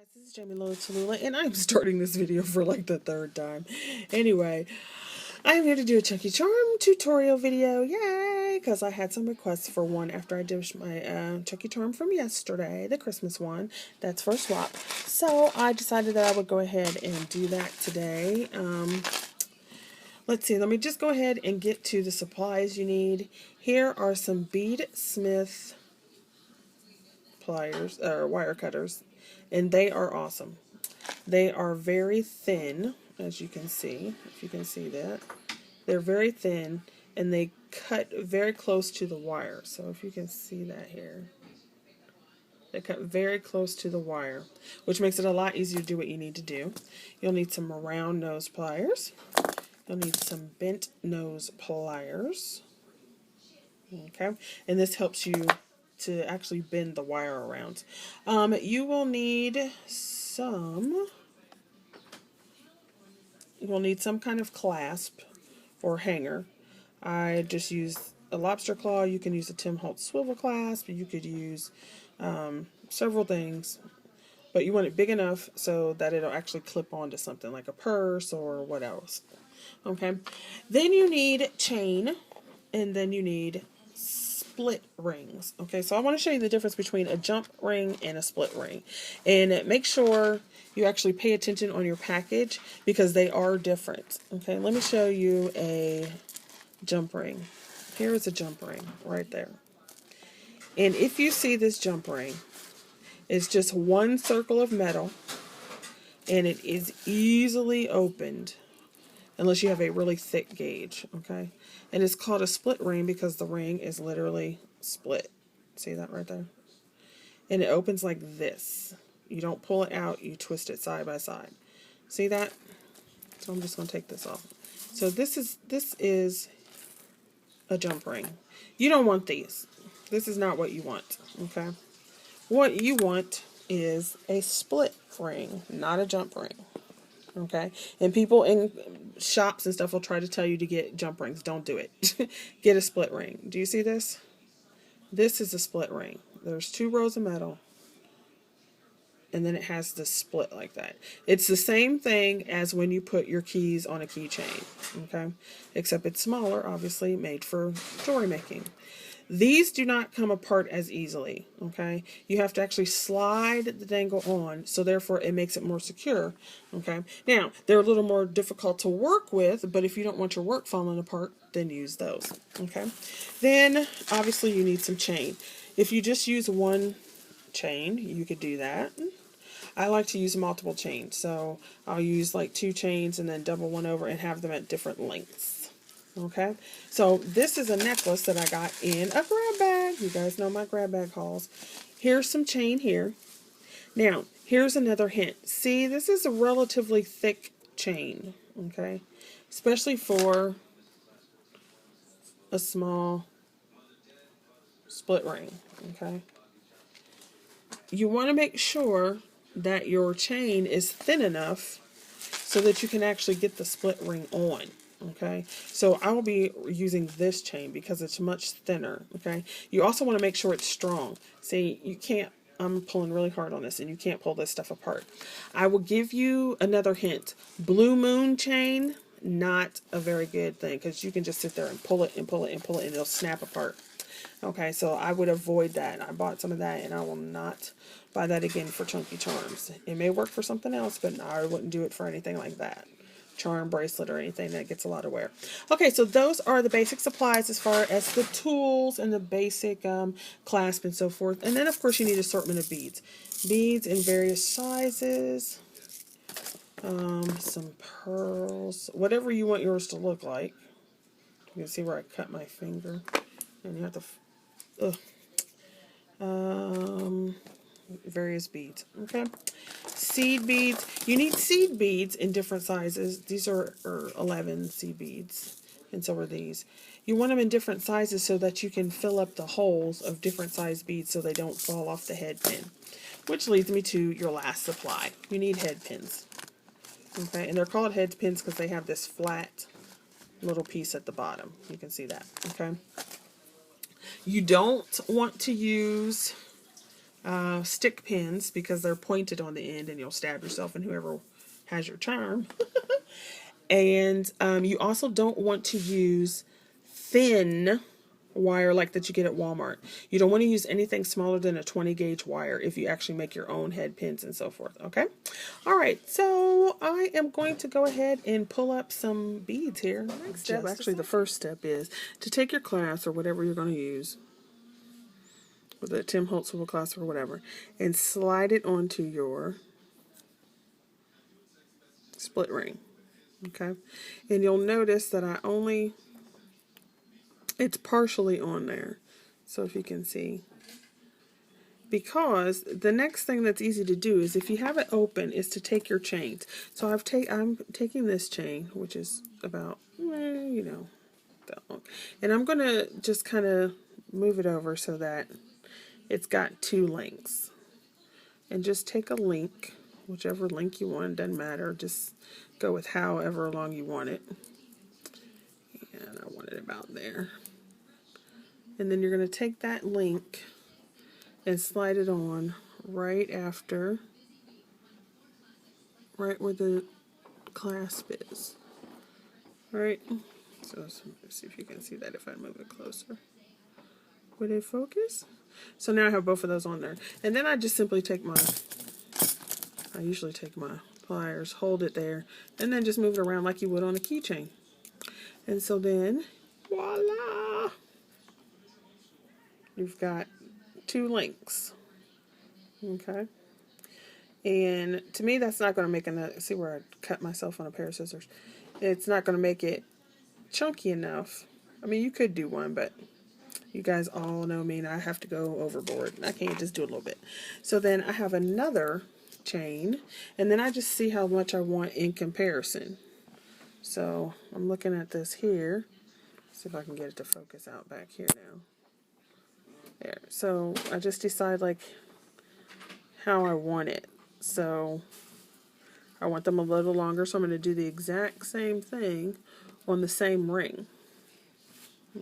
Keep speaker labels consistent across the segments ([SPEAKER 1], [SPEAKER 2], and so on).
[SPEAKER 1] Guys, this is Jamie Lola Tallulah, and I'm starting this video for like the third time. Anyway, I am here to do a Chunky Charm tutorial video, yay! Because I had some requests for one after I did my Chunky Charm from yesterday, the Christmas one. That's for a swap. So I decided that I would go ahead and do that today. Let's see, let me just go ahead and get to the supplies you need. Here are some bead smith pliers, or wire cutters, and they are awesome. They are very thin, as you can see, if you can see that. They're very thin, and they cut very close to the wire. So if you can see that here, they cut very close to the wire, which makes it a lot easier to do what you need to do. You'll need some round nose pliers. You'll need some bent nose pliers. Okay, and this helps you to actually bend the wire around. You will need some kind of clasp or hanger. I just use a lobster claw. You can use a Tim Holtz swivel clasp. You could use several things, but you want it big enough so that it'll actually clip onto something like a purse or what else. Okay, then you need chain, and then you need split rings. Okay, so I want to show you the difference between a jump ring and a split ring, and make sure you actually pay attention on your package because they are different. Okay, let me show you a jump ring. Here is a jump ring right there, and if you see this jump ring, it's just one circle of metal, and it is easily opened unless you have a really thick gauge. Okay, and it's called a split ring because the ring is literally split. See that right there? And it opens like this. You don't pull it out, you twist it side by side. See that? So I'm just going to take this off. So this is a jump ring. You don't want these. This is not what you want. Okay, what you want is a split ring, not a jump ring. Okay, and people in shops and stuff will try to tell you to get jump rings. Don't do it. Get a split ring. Do you see this? This is a split ring. There's two rows of metal, and then it has the split like that. It's the same thing as when you put your keys on a keychain. Okay, except it's smaller, obviously made for jewelry making. These do not come apart as easily, okay? You have to actually slide the dangle on, so therefore it makes it more secure, okay? Now, they're a little more difficult to work with, but if you don't want your work falling apart, then use those, okay? Then, obviously, you need some chain. If you just use one chain, you could do that. I like to use multiple chains, so I'll use like 2 chains and then double one over and have them at different lengths. Okay, so this is a necklace that I got in a grab bag. You guys know my grab bag hauls. Here's some chain here. Now, here's another hint. See, this is a relatively thick chain, okay? Especially for a small split ring, okay? You want to make sure that your chain is thin enough so that you can actually get the split ring on. Okay, so I will be using this chain because it's much thinner. Okay, you also want to make sure it's strong. See, you can't, I'm pulling really hard on this and you can't pull this stuff apart. I will give you another hint. Blue moon chain, not a very good thing because you can just sit there and pull it and pull it and pull it and it'll snap apart. Okay, so I would avoid that. I bought some of that and I will not buy that again for Chunky Charms. It may work for something else, but I wouldn't do it for anything like that. Charm, bracelet, or anything that gets a lot of wear. Okay, so those are the basic supplies as far as the tools and the basic clasp and so forth. And then, of course, you need assortment of beads. Beads in various sizes. Some pearls. Whatever you want yours to look like. You can see where I cut my finger. And you have to... various beads. Okay, seed beads. You need seed beads in different sizes. These are 11 seed beads, and so are these. You want them in different sizes so that you can fill up the holes of different size beads so they don't fall off the head pin. Which leads me to your last supply. You need head pins. Okay, and they're called head pins because they have this flat little piece at the bottom. You can see that. Okay, you don't want to use stick pins because they're pointed on the end and you'll stab yourself and whoever has your charm. And you also don't want to use thin wire like that you get at Walmart. You don't want to use anything smaller than a 20 gauge wire if you actually make your own head pins and so forth. Okay. All right. So I am going to go ahead and pull up some beads here. Next step, actually the first step is to take your clasp or whatever you're going to use, with a Tim Holtz swivel clasp or whatever, and slide it onto your split ring. Okay. And you'll notice that it's partially on there. So if you can see, because the next thing that's easy to do is if you have it open is to take your chains. So I'm taking this chain, which is about, that long. And I'm going to just kind of move it over so that it's got two lengths. And just take a link, whichever link you want, doesn't matter. Just go with however long you want it. And I want it about there. And then you're going to take that link and slide it on right after, right where the clasp is. Right? So let's see if you can see that if I move it closer. Would it focus? So now I have both of those on there. And then I just simply I usually take my pliers, hold it there, and then just move it around like you would on a keychain. And so then, voila! You've got two links. Okay. And to me, that's not going to make see where I cut myself on a pair of scissors. It's not going to make it chunky enough. I mean, you could do one, but you guys all know me and I have to go overboard. I can't just do a little bit. So then I have another chain, and then I just see how much I want in comparison. So I'm looking at this here. See if I can get it to focus out back here now. There. So I just decide like how I want it. So I want them a little longer, so I'm going to do the exact same thing on the same ring.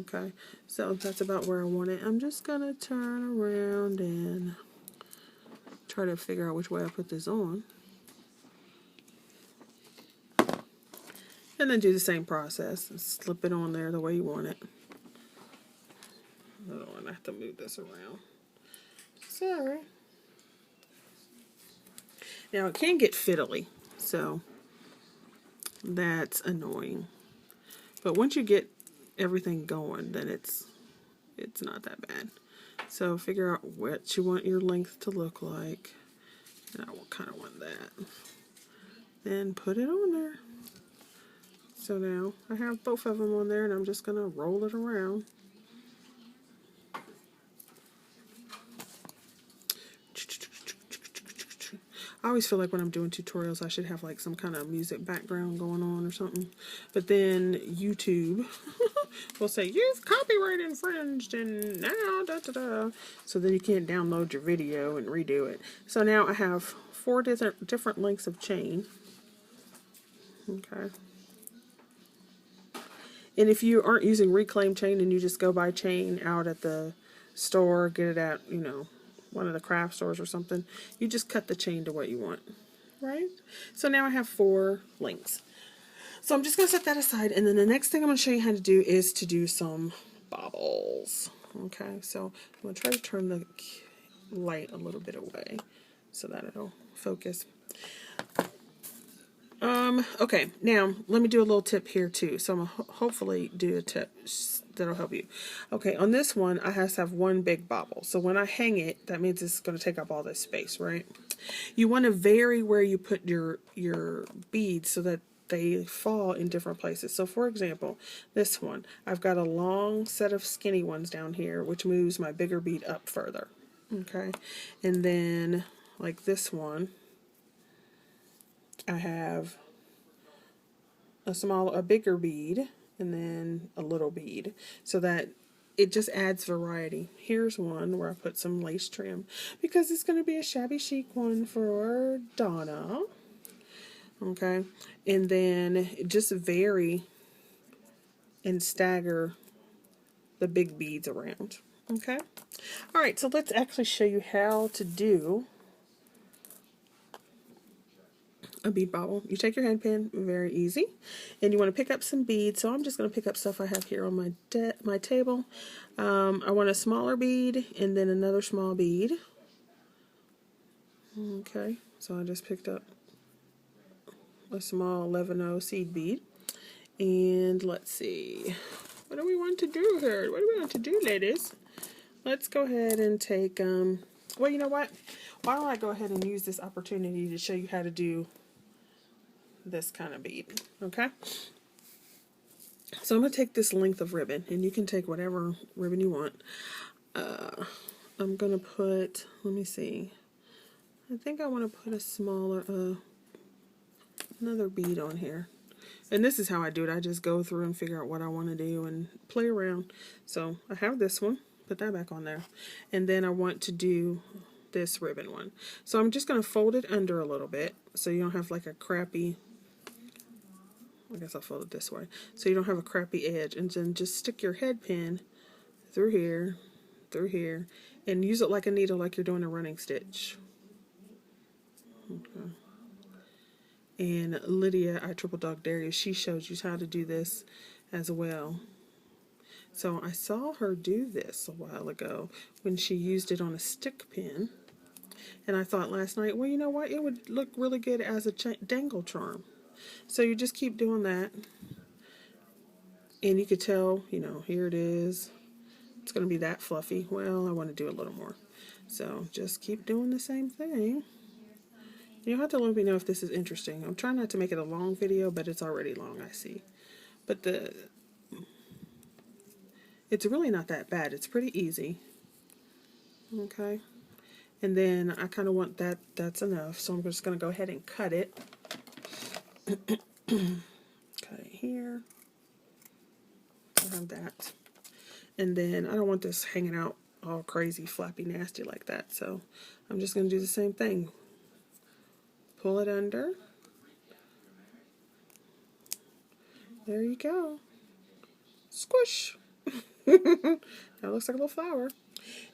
[SPEAKER 1] Okay, so that's about where I want it. I'm just going to turn around and try to figure out which way I put this on. And then do the same process. Slip it on there the way you want it. I don't want to have to move this around. Sorry. Now it can get fiddly, so that's annoying. But once you get everything going, then it's not that bad. So figure out what you want your length to look like. And I kind of want that. Then put it on there. So now I have both of them on there, and I'm just going to roll it around. I always feel like when I'm doing tutorials I should have like some kind of music background going on or something. But then YouTube will say, you've copyright infringed and now da-da-da. So then you can't download your video and redo it. So now I have 4 different lengths of chain. Okay. And if you aren't using reclaimed chain and you just go buy chain out at the store, get it at, one of the craft stores or something, you just cut the chain to what you want, right? So now I have 4 links. So I'm just going to set that aside, and then the next thing I'm going to show you how to do is to do some bobbles. Okay, so I'm going to try to turn the light a little bit away so that it'll focus. Okay, now let me do a little tip here too. So I'm going to hopefully do a tip that'll help you. Okay, on this one, I have to have one big bobble. So when I hang it, that means it's going to take up all this space, right? You want to vary where you put your beads so that they fall in different places. So for example, this one, I've got a long set of skinny ones down here, which moves my bigger bead up further. Okay, and then like this one, I have a bigger bead and then a little bead, so that it just adds variety. Here's one where I put some lace trim because it's going to be a shabby chic one for Donna. Okay, and then just vary and stagger the big beads around. Okay. All right, so let's actually show you how to do a bead bobble. You take your head pin, very easy, and you want to pick up some beads. So I'm just going to pick up stuff I have here on my table. I want a smaller bead and then another small bead. Okay, so I just picked up a small 11-0 seed bead. And let's see, what do we want to do here? What do we want to do, ladies? Let's go ahead and take, well, you know what? Why don't I go ahead and use this opportunity to show you how to do this kind of bead, okay? So I'm going to take this length of ribbon, and you can take whatever ribbon you want. I'm going to put, let me see, I think I want to put a smaller, another bead on here. And this is how I do it. I just go through and figure out what I want to do and play around. So I have this one, put that back on there. And then I want to do this ribbon one. So I'm just going to fold it under a little bit so you don't have like a crappy, I guess I'll fold it this way, so you don't have a crappy edge. And then just stick your head pin through here, and use it like a needle, like you're doing a running stitch. Okay. And Lydia, I Triple Dog Dare You, she showed you how to do this as well. So I saw her do this a while ago when she used it on a stick pin. And I thought last night, well, you know what? It would look really good as a dangle charm. So you just keep doing that. And you could tell, you know, here it is. It's going to be that fluffy. Well, I want to do a little more. So just keep doing the same thing. You'll have to let me know if this is interesting. I'm trying not to make it a long video, but it's already long, I see. But it's really not that bad. It's pretty easy. Okay. And then I kind of want that's enough. So I'm just going to go ahead and cut it. Cut it here. I have that. And then I don't want this hanging out all crazy, flappy, nasty like that. So I'm just going to do the same thing. Pull it under. There you go. Squish. That looks like a little flower.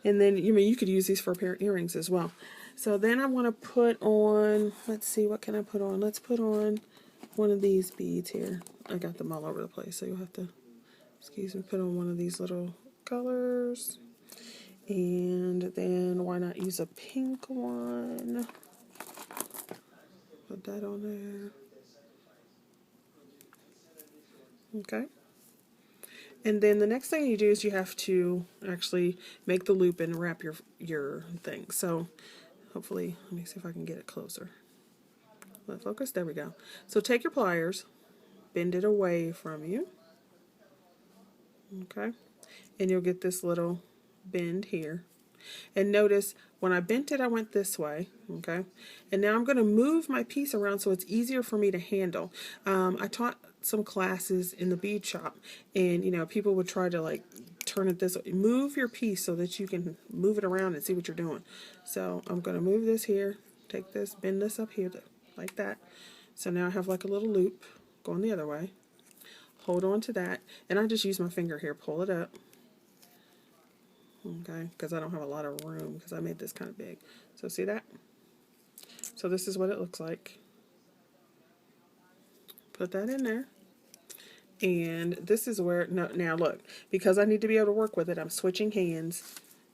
[SPEAKER 1] And then, you could use these for a pair of earrings as well. So then I want to put on, let's see, what can I put on? Let's put on one of these beads here. I got them all over the place, so you'll have to, excuse me, put on one of these little colors. And then why not use a pink one? Put that on there. Okay. And then the next thing you do is you have to actually make the loop and wrap your thing. So hopefully, let me see if I can get it closer. Let focus. There we go. So take your pliers, bend it away from you. Okay. And you'll get this little bend here. And notice when I bent it, I went this way, okay? And now I'm going to move my piece around so it's easier for me to handle. I taught some classes in the bead shop, and, people would try to, like, turn it this way. Move your piece so that you can move it around and see what you're doing. So I'm going to move this here, take this, bend this up here, like that. So now I have, like, a little loop going the other way. Hold on to that, and I just use my finger here, pull it up. Okay, because I don't have a lot of room because I made this kind of big. So see that? So this is what it looks like. Put that in there. And this is where, now look, because I need to be able to work with it, I'm switching hands.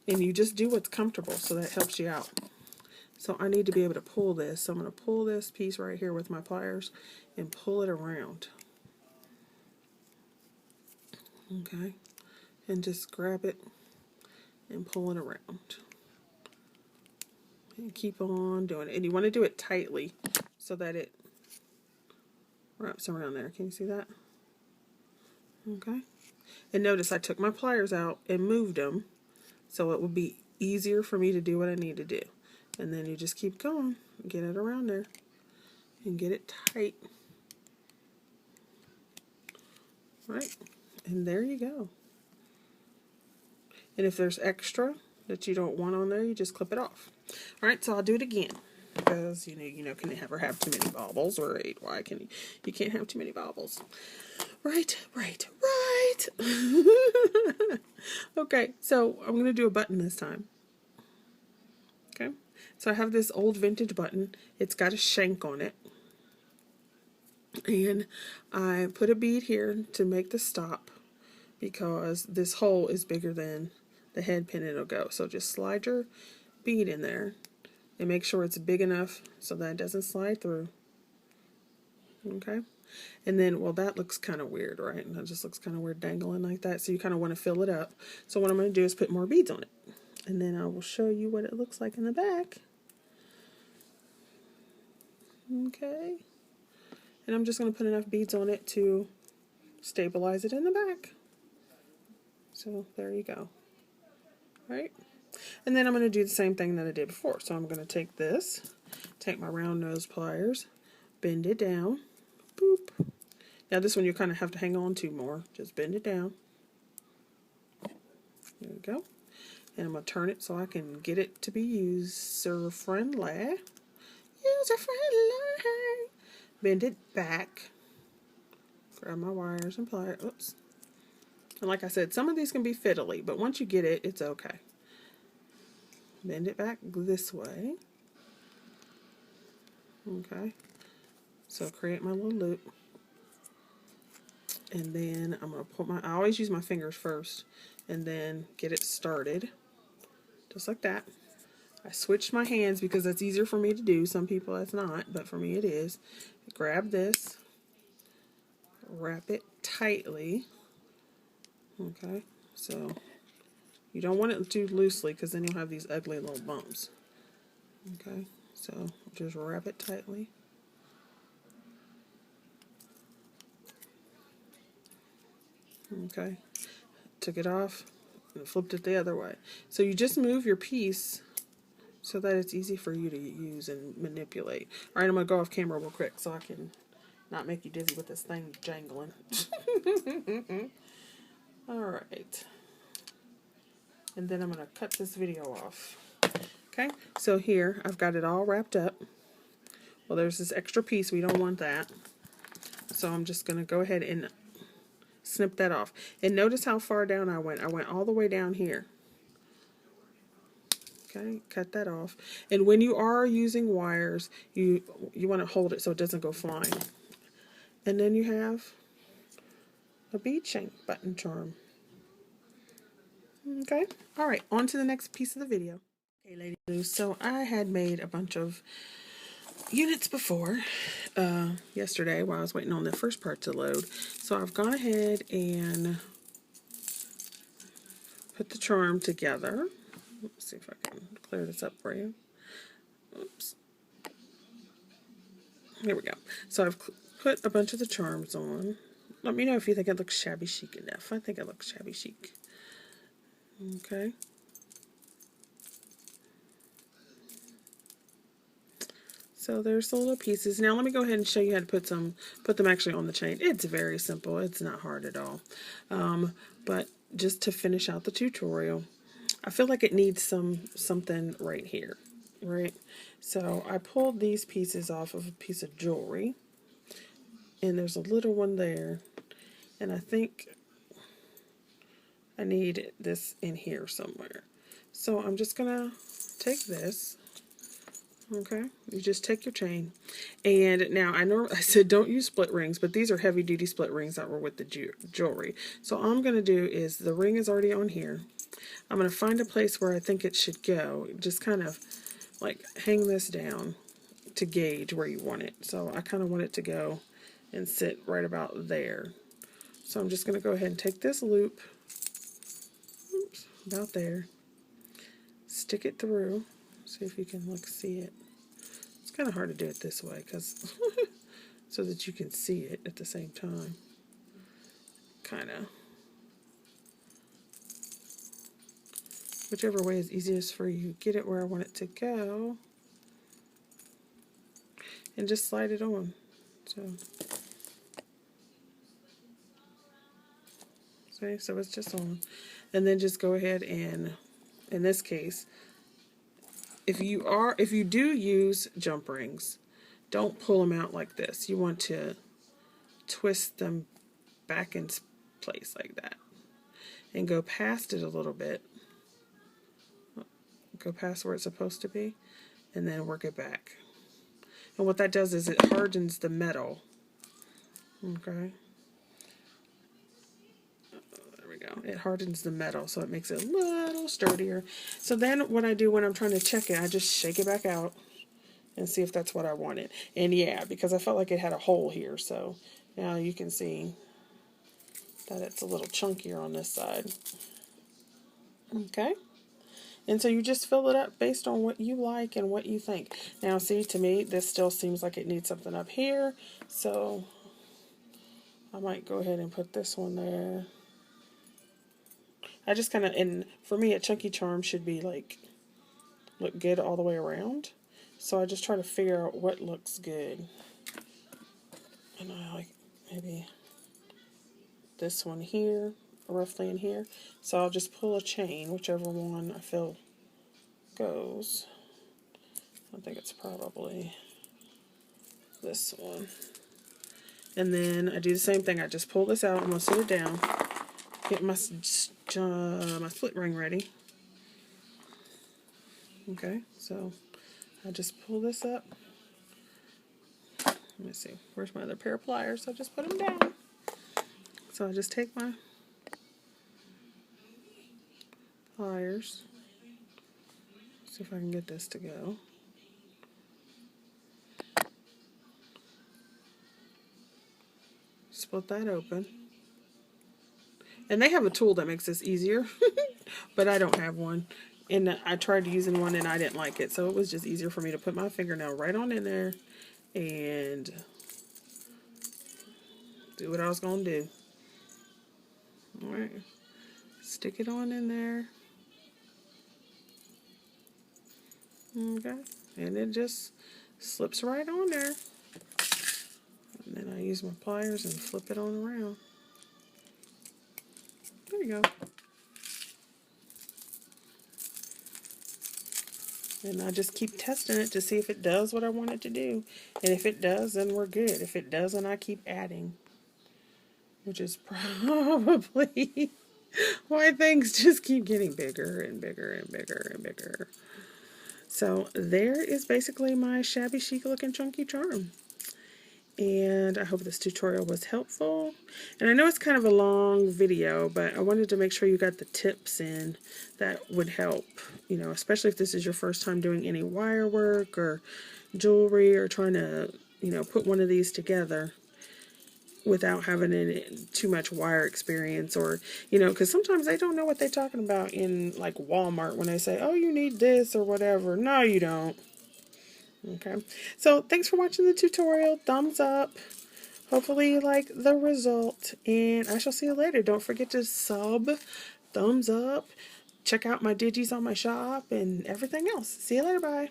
[SPEAKER 1] And you just do what's comfortable, so that helps you out. So I need to be able to pull this. So I'm going to pull this piece right here with my pliers and pull it around. Okay, and just grab it and pull it around. And keep on doing it. And you want to do it tightly so that it wraps around there. Can you see that? Okay. And notice I took my pliers out and moved them so it would be easier for me to do what I need to do. And then you just keep going. Get it around there. And get it tight. Right. And there you go. And if there's extra that you don't want on there, you just clip it off. Alright, so I'll do it again. Because, can you ever have too many baubles? Right, why can you can't have too many baubles. Right. right? Okay, so I'm going to do a button this time. Okay, so I have this old vintage button. It's got a shank on it. And I put a bead here to make the stop because this hole is bigger than the head pin it'll go. So just slide your bead in there and make sure it's big enough so that it doesn't slide through. Okay, and then, well, that looks kind of weird, right? And that just looks kind of weird dangling like that. So you kind of want to fill it up. So what I'm going to do is put more beads on it. And then I will show you what it looks like in the back. Okay. And I'm just going to put enough beads on it to stabilize it in the back. So there you go. All right. And then I'm going to do the same thing that I did before. So I'm going to take this, take my round nose pliers, bend it down. Boop. Now this one you kind of have to hang on to more. Just bend it down. There we go. And I'm going to turn it so I can get it to be user-friendly. User-friendly. Bend it back. Grab my wires and pliers. Oops. And like I said, some of these can be fiddly, but once you get it, it's okay. Bend it back this way. Okay. So create my little loop. And then I'm going to put I always use my fingers first and then get it started. Just like that. I switched my hands because that's easier for me to do. Some people that's not, but for me it is. Grab this. Wrap it tightly. Okay. So you don't want it too loosely because then you'll have these ugly little bumps. Okay. So just wrap it tightly. Okay, took it off and flipped it the other way. So you just move your piece so that it's easy for you to use and manipulate. All right, I'm going to go off camera real quick so I can not make you dizzy with this thing jangling. All right. And then I'm going to cut this video off. Okay, so here I've got it all wrapped up. Well, there's this extra piece. We don't want that. So I'm just going to go ahead and snip that off. And notice how far down I went. I went all the way down here. Okay, cut that off. And when you are using wires, you want to hold it so it doesn't go flying. And then you have a bead shank button charm. Okay, all right, on to the next piece of the video. Okay, ladies, so I had made a bunch of units before yesterday while I was waiting on the first part to load. So I've gone ahead and put the charm together. Let's see if I can clear this up for you. Oops. Here we go. So I've put a bunch of the charms on. Let me know if you think it looks shabby chic enough. I think it looks shabby chic. Okay. So there's the little pieces. Now let me go ahead and show you how to put them actually on the chain. It's very simple. It's not hard at all. But just to finish out the tutorial, I feel like it needs something right here, right? So I pulled these pieces off of a piece of jewelry, and there's a little one there, and I think I need this in here somewhere. So I'm just gonna take this. Okay, you just take your chain, and now I said don't use split rings, but these are heavy duty split rings that were with the jewelry. So all I'm going to do is, the ring is already on here. I'm going to find a place where I think it should go. Just kind of like hang this down to gauge where you want it. So I kind of want it to go and sit right about there. So I'm just going to go ahead and take this loop, oops, about there, stick it through. See if you can see it. It's kind of hard to do it this way because so that you can see it at the same time. Kind of. Whichever way is easiest for you. Get it where I want it to go. And just slide it on. So it's just on. And then just go ahead and, in this case, if you do use jump rings, don't pull them out like this. You want to twist them back and place like that. And go past it a little bit. Go past where it's supposed to be. And then work it back. And what that does is it hardens the metal. Okay. There we go. It hardens the metal, so it makes it a little sturdier. So then what I do when I'm trying to check it, I just shake it back out and see if that's what I wanted. And yeah, because I felt like it had a hole here, so now you can see that it's a little chunkier on this side. Okay. And so you just fill it up based on what you like and what you think. Now, see, to me, this still seems like it needs something up here. So I might go ahead and put this one there. I just kind of, and for me, a chunky charm should be like, look good all the way around. So I just try to figure out what looks good. And I like maybe this one here, roughly in here. So I'll just pull a chain, whichever one I feel goes. I think it's probably this one. And then I do the same thing. I just pull this out. I'm going to sit it down. Get my split ring ready. Okay, so I just pull this up. Let me see. Where's my other pair of pliers? I just put them down. So I just take my pliers. See if I can get this to go. Split that open. And they have a tool that makes this easier, but I don't have one. And I tried using one and I didn't like it, so it was just easier for me to put my fingernail right on in there and do what I was going to do. Alright, stick it on in there. Okay, and it just slips right on there. And then I use my pliers and flip it on around. There you go. And I just keep testing it to see if it does what I want it to do. And if it does, then we're good. If it doesn't, I keep adding. Which is probably why things just keep getting bigger and bigger and bigger and bigger. So there is basically my shabby chic looking chunky charm. And I hope this tutorial was helpful. And I know it's kind of a long video, but I wanted to make sure you got the tips in that would help, you know, especially if this is your first time doing any wire work or jewelry or trying to, you know, put one of these together without having any, too much wire experience, or, you know, because sometimes they don't know what they're talking about in like Walmart when they say, oh, you need this or whatever. No, you don't. Okay, so thanks for watching the tutorial. Thumbs up. Hopefully you like the result, and I shall see you later. Don't forget to sub, thumbs up, check out my digis on my shop, and everything else. See you later. Bye.